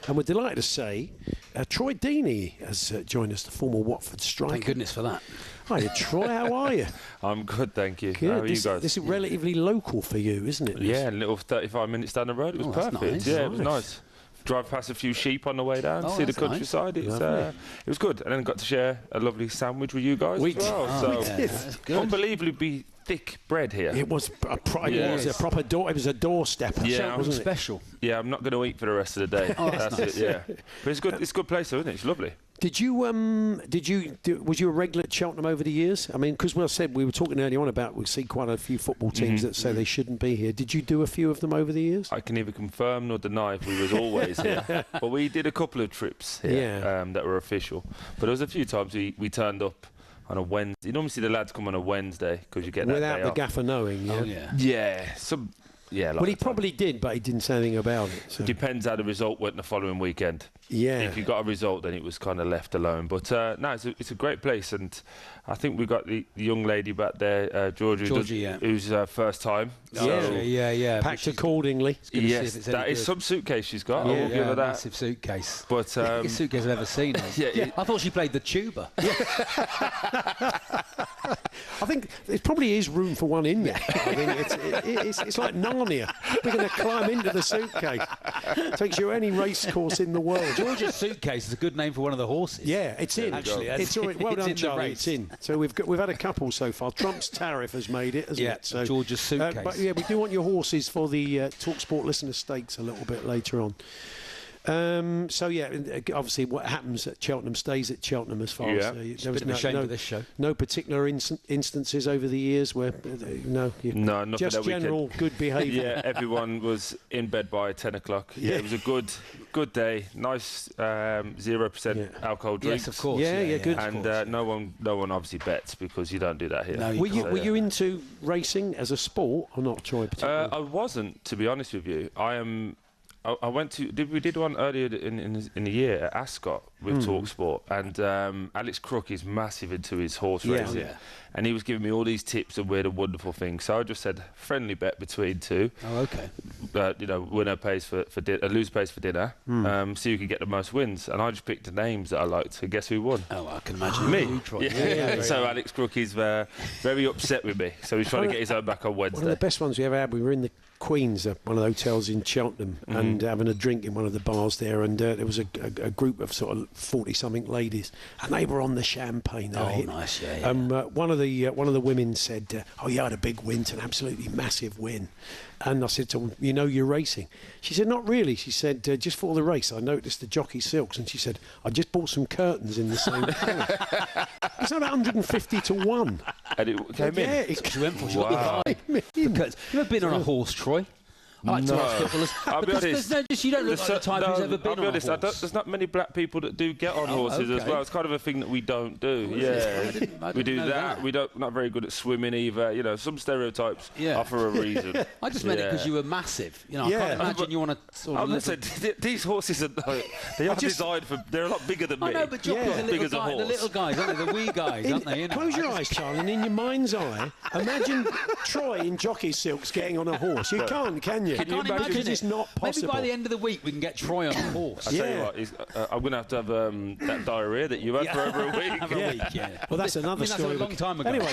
And we're delighted to say Troy Deeney has joined us, the former Watford striker. Thank goodness for that. Hiya, Troy. How are you? I'm good, thank you. Good. How are you guys? This is relatively local for you, isn't it? Yeah, a little 35 minutes down the road. It was perfect. Nice. Yeah, it was nice. Drive past a few sheep on the way down, see the countryside. Nice. It was good. And then got to share a lovely sandwich with you guys as well. That's good. Unbelievably thick bread here. It was a proper door. It was a doorstep. Yeah, wasn't it? Special. Yeah, I'm not going to eat for the rest of the day. That's it. Yeah, but it's good. It's a good place, though, isn't it? It's lovely. Was you a regular at Cheltenham over the years? I mean, because we were talking earlier on about we see quite a few football teams that say they shouldn't be here. Did you do a few of them over the years? I can neither confirm nor deny if we was always here, but we did a couple of trips here that were official. But there was a few times we turned up on a Wednesday. You normally see the lads come on a Wednesday because you get that without day the off. gaffer knowing. Like well, he probably did, but he didn't say anything about it. So. Depends how the result went the following weekend. Yeah. If you got a result, then it was kind of left alone. But no, it's a great place, and I think we got the young lady back there, Georgie, who's first time. Yeah. Packed accordingly. Yes, that is some suitcase she's got. I will give her that. Massive suitcase. But biggest suitcase I've ever seen. I thought she played the tuba. I think there probably is room for one in there. I think it's like Narnia. We're going to climb into the suitcase. Takes you any race course in the world. George's suitcase is a good name for one of the horses. Yeah, it's in. Actually, it's already, well done, Charlie. It's in. So we've had a couple so far. Trump's tariff has made it, hasn't it? So George's suitcase. But yeah, we do want your horses for the talkSPORT listener stakes a little bit later on. Obviously what happens at Cheltenham stays at Cheltenham as far as there was no for this show. No particular instances over the years where not just general weekend. Good behaviour. Yeah, everyone was in bed by 10 o'clock. Yeah, it was a good day. Nice 0% alcohol drinks. Yes, of course. Yeah, good. And no one obviously bets because you don't do that here. No, were you into racing as a sport or not, Troy? I wasn't, to be honest with you. I went to. We did one earlier in the year at Ascot with talkSPORT, and Alex Crook is massive into his horse racing, and he was giving me all these tips and weird and wonderful things. So I just said friendly bet between two. Oh, okay. Winner pays for loser pays for dinner. So you could get the most wins, and I just picked the names that I liked. And guess who won? Oh, I can imagine me. Yeah. So Alex Crook is very upset with me. So he's trying to get his own back on Wednesday. One of the best ones we ever had. We were in the Queen's, one of the hotels in Cheltenham, and having a drink in one of the bars there, and there was a group of sort of 40-something ladies, and they were on the champagne. Nice, yeah. One of the women said, "Oh, you had a big win, an absolutely massive win." And I said to them, "You know you're racing?" She said, "Not really." She said, "Just for the race, I noticed the jockey silks." And she said, "I just bought some curtains in the same colour." It's not 150 to 1. And it came in? Yeah, she went for it. You've ever been on a horse, Troy? I like to ask footballers. I'll be honest. You don't look like the type who's ever been on a horse. There's not many black people that do get on horses as well. It's kind of a thing that we don't do. We do that. We not very good at swimming either. Some stereotypes are for a reason. I just meant it because you were massive. I can't imagine you want to sort of... These horses are designed for... They're a lot bigger than me. I know, but jockeys are the little guys, aren't they? The wee guys, aren't they? Close your eyes, Charlie, and in your mind's eye, imagine Troy in jockey silks getting on a horse. You can't, can you? I can't imagine it. It's not possible. Maybe by the end of the week we can get Troy on a horse. I tell you what, I'm going to have that diarrhea that you had for over a week. Well, that's another story. That's a long time ago. Anyway,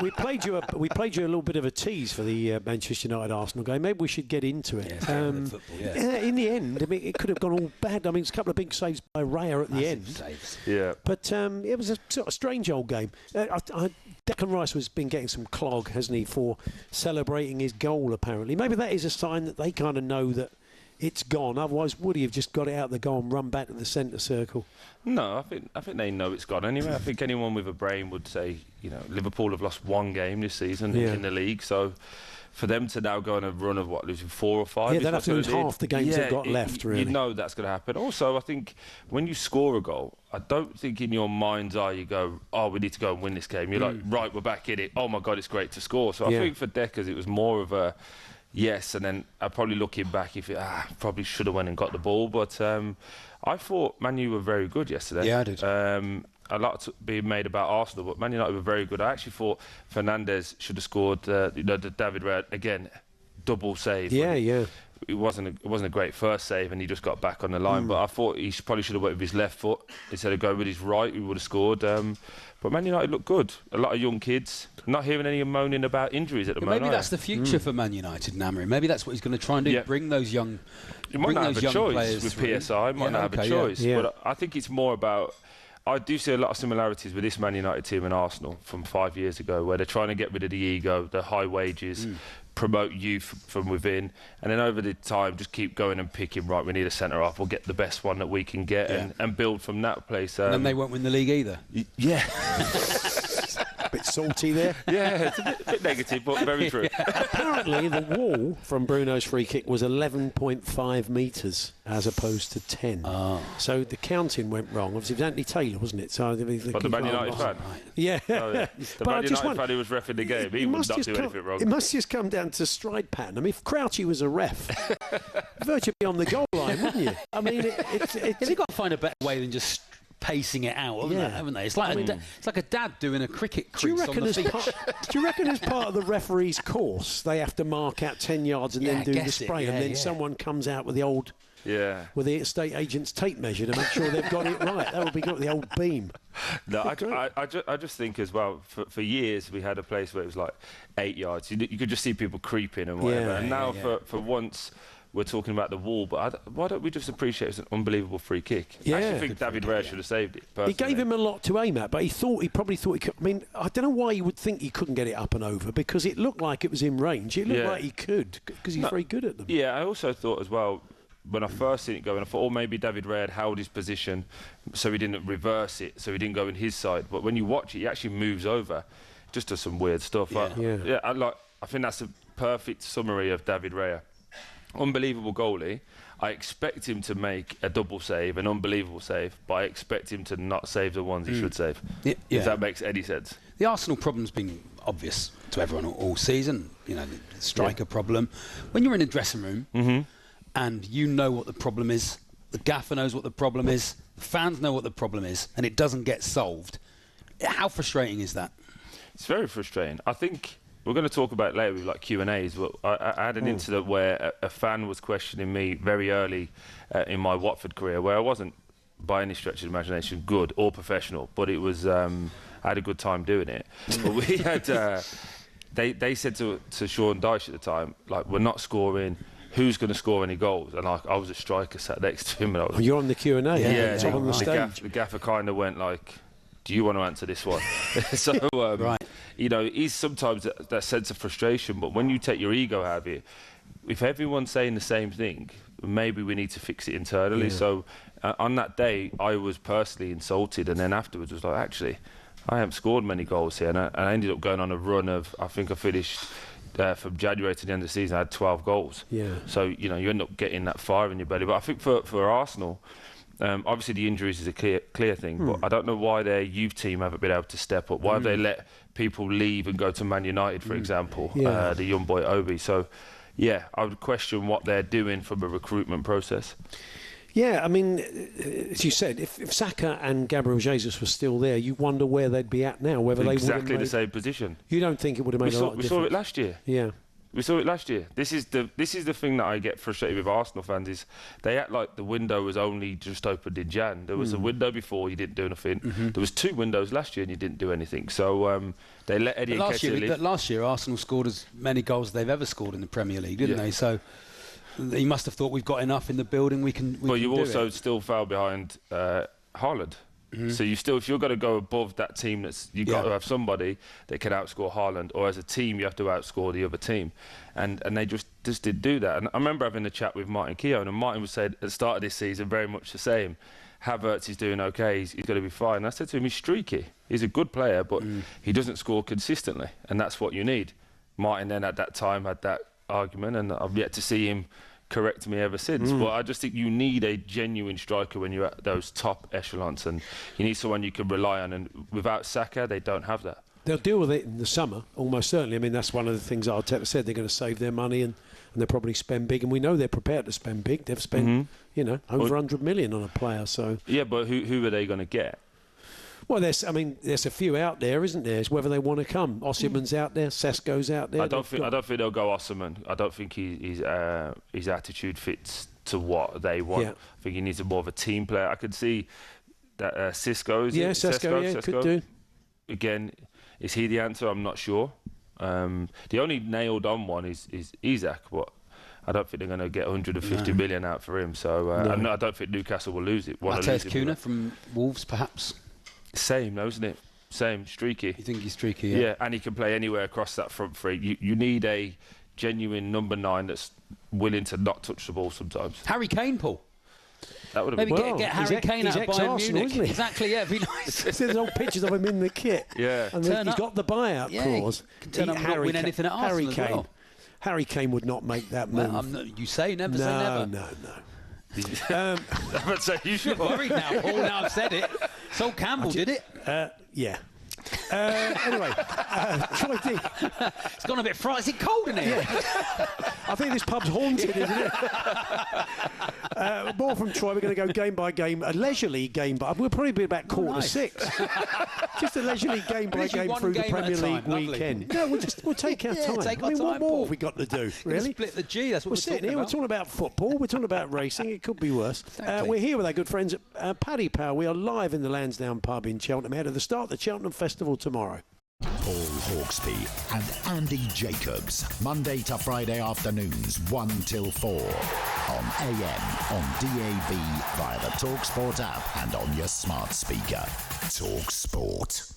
we played you a little bit of a tease for the Manchester United Arsenal game. Maybe we should get into it. In the end, I mean, it could have gone all bad. I mean, it's a couple of big saves by Raya at the end. Saves. Yeah. But it was a sort of strange old game. Declan Rice has been getting some clog, hasn't he, for celebrating his goal, apparently. Maybe that is a sign that they kind of know that it's gone. Otherwise, would he have just got it out the goal and run back to the centre circle? No, I think they know it's gone anyway. I think anyone with a brain would say, Liverpool have lost one game this season in the league, so for them to now go on a run of losing 4 or 5. Yeah, they'll have to lose half the games they've got left, really. You know that's going to happen. Also, I think when you score a goal, I don't think in your mind's eye you go, "Oh, we need to go and win this game." You're like, "Right, we're back in it. Oh my God, it's great to score." So I think for Deckers it was more of a yes, and then probably looking back, probably should have went and got the ball. But I thought Man U were very good yesterday. Yeah, I did. A lot being made about Arsenal, but Man United were very good. I actually thought Fernandes should have scored. The David Raya again, double save. it wasn't a great first save, and he just got back on the line. But I thought he probably should have went with his left foot instead of going with his right. He would have scored. But Man United looked good. A lot of young kids. Not hearing any moaning about injuries at the moment. Maybe that's the future for Man United, Namri. Maybe that's what he's going to try and do. Bring those young. You might not have a choice with PSI. Might not have a choice. Yeah. But I think it's more about. I do see a lot of similarities with this Man United team and Arsenal from 5 years ago, where they're trying to get rid of the ego, the high wages, promote youth from within, and then over the time just keep going and picking, right, we need a centre-half, we'll get the best one that we can get and build from that place. And then they won't win the league either. Yeah. A bit salty there. Yeah, it's a bit negative, but very true. Apparently, the wall from Bruno's free kick was 11.5 metres as opposed to 10. So the counting went wrong. Obviously, it was Anthony Taylor, wasn't it? So but the Man United fan. Yeah. Oh, yeah. The Man United fan who was reffing the game, he would not do anything wrong. It must just come down to stride pattern. I mean, if Crouchy was a ref, virtually on the goal line, wouldn't you? I mean, they've got to find a better way than just pacing it out, haven't they? It's like it's like a dad doing a cricket crease on the beach. Do you reckon as part of the referee's course they have to mark out 10 yards and then do the spray, and then someone comes out with the old with the estate agent's tape measure to make sure they've got it right? That would be good, the old beam. No, I just think as well, for years we had a place where it was like 8 yards. You could just see people creeping and whatever. And now for once we're talking about the wall, but why don't we just appreciate it's an unbelievable free kick? Yeah. I actually think David Raya should have saved it, personally. He gave him a lot to aim at, but he probably thought he could. I mean, I don't know why you would think he couldn't get it up and over, because it looked like it was in range. It looked like he could, because he's very good at them. Yeah, I also thought as well, when I first seen it going, I thought, maybe David Raya had held his position so he didn't reverse it, so he didn't go in his side. But when you watch it, he actually moves over, just does some weird stuff. I think that's a perfect summary of David Raya. Unbelievable goalie. I expect him to make a double save, an unbelievable save, but I expect him to not save the ones he should save. If that makes any sense. The Arsenal problem's been obvious to everyone all season. You know, the striker problem. When you're in a dressing room and you know what the problem is, the gaffer knows what the problem is, the fans know what the problem is, and it doesn't get solved, how frustrating is that? It's very frustrating. I think we're going to talk about it later with like Q&As, but I had an incident where a fan was questioning me very early in my Watford career, where I wasn't by any stretch of the imagination good or professional, but it was I had a good time doing it. But we had they said to Sean Dyche at the time, like, we're not scoring, who's going to score any goals? And I was a striker sat next to him, and I was, you're on the Q&A. Yeah, on the stage. The gaffer kind of went like, do you want to answer this one? So, you know, it's sometimes that sense of frustration, but when you take your ego out of it, if everyone's saying the same thing, maybe we need to fix it internally. Yeah. So on that day, I was personally insulted, and then afterwards was like, actually, I haven't scored many goals here, and I ended up going on a run of, I think I finished from January to the end of the season, I had 12 goals. Yeah. So, you know, you end up getting that fire in your belly. But I think for Arsenal, obviously the injuries is a clear thing, but I don't know why their youth team haven't been able to step up. Why have they let people leave and go to Man United, for example, the young boy Obi? So, yeah, I would question what they're doing from a recruitment process. Yeah, I mean, as you said, if Saka and Gabriel Jesus were still there, you wonder where they'd be at now. Whether exactly they would the same position. You don't think it would have made a lot of difference? We saw it last year. Yeah. We saw it last year. This is the thing that I get frustrated with Arsenal fans, is they act like the window was only just opened in Jan. There was a window before, you didn't do anything. There was 2 windows last year and you didn't do anything. So they let Eddie Nketiah leave. Last year, Arsenal scored as many goals as they've ever scored in the Premier League, didn't they? So he must have thought we've got enough in the building. But you also still fell behind Haaland. So if you're going to go above that team, you've got to have somebody that can outscore Haaland, or as a team you have to outscore the other team, and they just didn't do that. And I remember having a chat with Martin Keown, and Martin was said at the start of this season very much the same. Havertz is doing okay, he's going to be fine. And I said to him, he's streaky, he's a good player, but he doesn't score consistently, and that's what you need. Martin then at that time had that argument, and I've yet to see him correct me ever since. But I just think you need a genuine striker when you're at those top echelons, and you need someone you can rely on, and without Saka they don't have that. They'll deal with it in the summer, almost certainly. I mean, that's one of the things Arteta said. They're going to save their money, and they'll probably spend big, and we know they're prepared to spend big. They've spent over 100 million on a player. So yeah, but who are they going to get? Well, there's a few out there, isn't there? It's whether they want to come. Osimhen's out there, Sesko's out there. I don't think they'll go Osimhen. I don't think his attitude fits to what they want. Yeah. I think he needs more of a team player. I could see that Sesko. Sesko could do. Again, is he the answer? I'm not sure. The only nailed-on one is Isak, but I don't think they're going to get 150 million out for him. So I don't think Newcastle will lose it. Matheus Cunha from Wolves, perhaps. Same, though, isn't it? Same, streaky. You think he's streaky? Yeah, and he can play anywhere across that front three. You need a genuine number 9 that's willing to not touch the ball sometimes. Harry Kane, Paul. That would have been maybe get Harry Kane out of Bayern Munich. Isn't he? Exactly, yeah, it'd be nice. There's old pictures of him in the kit. Yeah. And he's got the buyout clause. Can turn up and not win anything at Arsenal as well. Harry Kane would not make that move. You say never, say never. No. I'm about to say, you should. You're worried now, Paul. Now I've said it. Sol Campbell did it. Yeah. Anyway, Troy D. It's gone a bit fright. Is it cold in here? Yeah. I think this pub's haunted, isn't it? More from Troy. We're going to go game by game, a leisurely game, but we'll probably be about 5:45. Just a leisurely game by game through the Premier League weekend. No, we'll take our time. Take our time, what more Paul. have we got to do? Really? Split the G. That's what we're sitting here. We're talking about football. We're talking about racing. It could be worse. We're here with our good friends at Paddy Power. We are live in the Lansdowne pub in Cheltenham ahead of the start of the Cheltenham Festival tomorrow. Paul Hawksbee and Andy Jacobs, Monday to Friday afternoons 1 till 4 on AM, on DAB, via the talkSPORT app and on your smart speaker. talkSPORT.